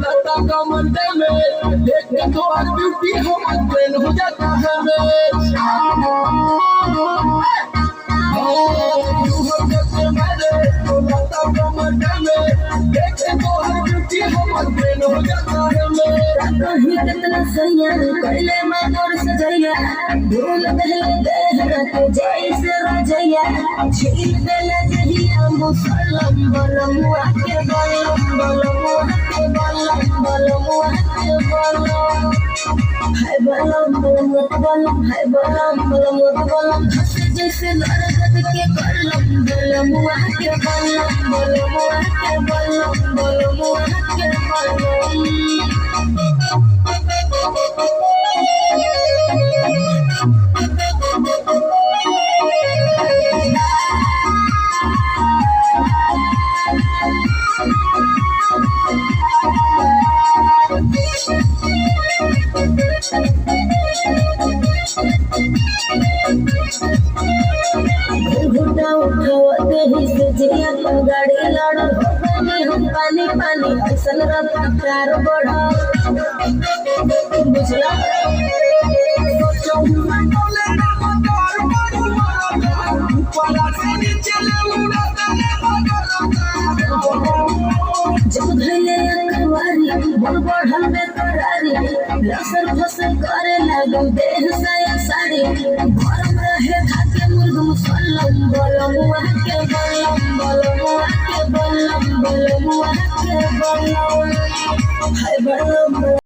लता कमंडे में देख के तो हर ब्यूटी हम ट्रेन हो जाता है लता कमंडे में देख के तो हर ब्यूटी हम ट्रेन हो जाता है कहीं कितना सैया पहले मैं मोर सजैया भूल गए देहरा तो जैसे रजैया छील देले जहिया मुसलम बलमुआ के बलम बलमुआ के बलम बलमुआ के बलम है बलम बलमुआ के बलम है बलम बलमुआ के बलम हंसे जैसे नरगद के बलम बलमुआ के बलम बलमुआ के बलम बलमुआ के बलम घुटा उठावते ही से जिया पर गाड़ी लड़ हम पानी पानी ऐसन रफ्तार बढ़ा बुझला जब धैले अखबारी बड़ बढ़ल बेकरारी लसर फसर करे लागल देह साया साड़ी भरम रहे धाके मुर्ग मुसल्लम बलमुआ के बलम बलमुआ के बलम बलमुआ के बलम है बलम